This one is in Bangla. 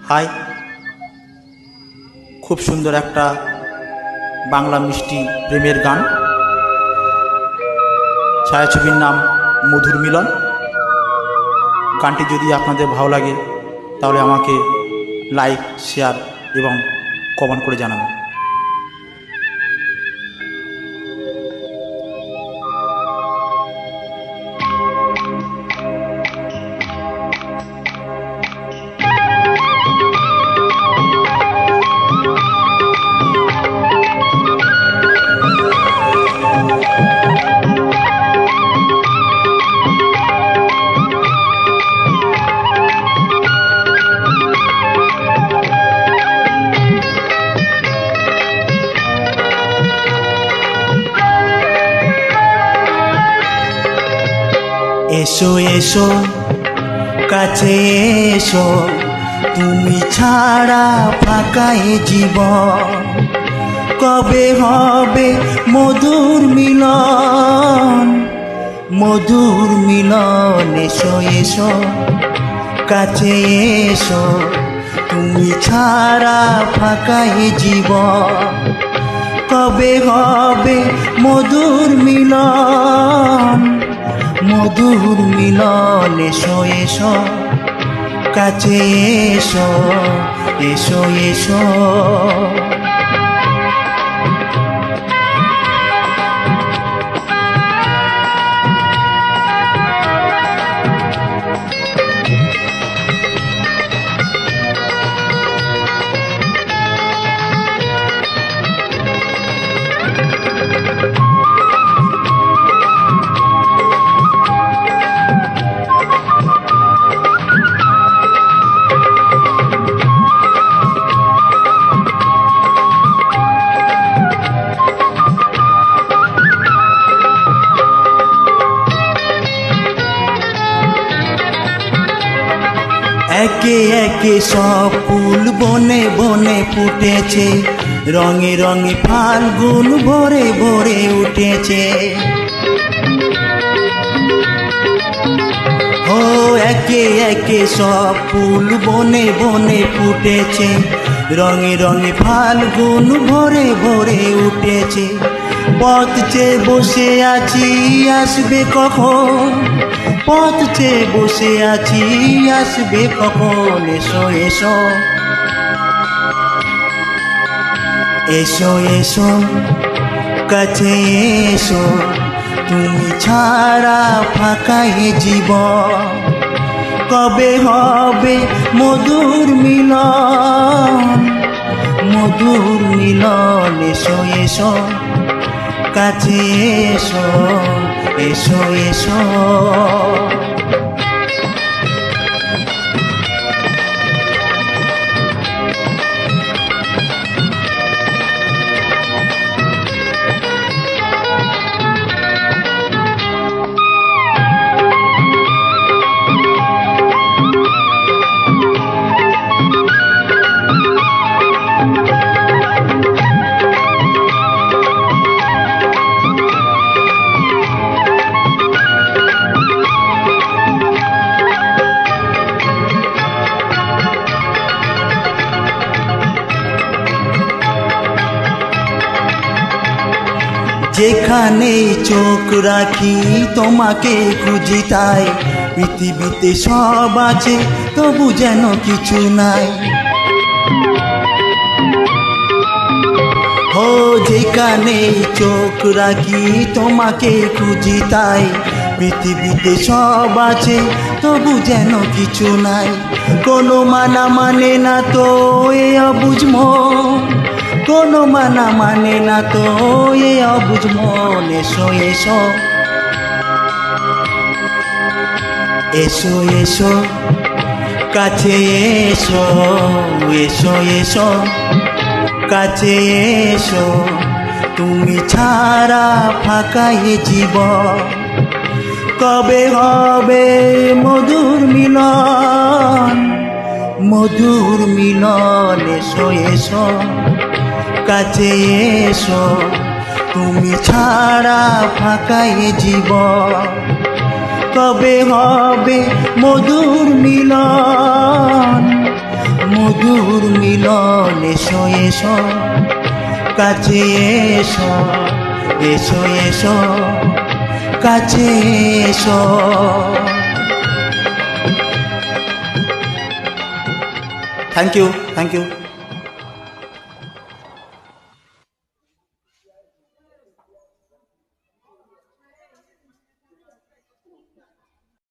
হাই, খুব সুন্দর একটা বাংলা মিষ্টি প্রেমের গান। ছায়াছবির নাম মধুর মিলন। গানটি যদি আপনাদের ভালো লাগে তাহলে আমাকে লাইক, শেয়ার এবং কমেন্ট করে জানাবেন। এসো এসো কাছে এসো, তুমি ছাড়া ফাঁকা এ জীবন। কবে হবে মধুর মিলন, মধুর মিলন। এসো এসো কাছে এসো, তুমি ছাড়া ফাঁকা এ জীবন। কবে হবে মধুর মিলন, মধুর মিলন। এসো এসো কাছে এসো, এসো এসো। একে একে সব ফুল বনে বনে ফুটেছে, রঙে রঙে ফাল্গুন ভরে ভরে উঠেছে। ও একে একে সব ফুল বনে বনে ফুটেছে, রঙে রঙে ফাল্গুন ভরে ভরে উঠেছে। পথ চেয়ে বসে আছি, আসবে কখন? পথ চেয়ে বসে আছি, আসবে কখন? এসো এসো, এসো এসো কাছে এসো, তুমি ছাড়া ফাঁকা এ জীবন। কবে হবে মধুর মিলন, মধুর মিলন। এসো এসো কাছে এসো, এসো এসো। যেখানে চোখ রাখি তোমাকে খুঁজি তাই, পৃথিবীতে সব আছে তবু যেন কিছু নাই। ও যেখানে চোখ রাখি তোমাকে খুঁজি তাই, পৃথিবীতে সব আছে তবু যেন কিছু নাই। কোনো মানা মানে না তো এ অবুঝ মন, কোনো মানা মানে না তো এ অবুঝ মন। এসো এসো, এসো এসো কাছে এসো, এসো এসো কাছে এসো, তুমি ছাড়া ফাঁকা এ জীবন। কবে হবে মধুর মিলন, মধুর মিলন। এসো এসো কাছে এসো, তুমি ছাড়া ফাঁকা এ জীবন। কবে হবে মধুর মিলন, মধুর এসো কাছে এসো এসো এসো কাছে এসো। Thank you.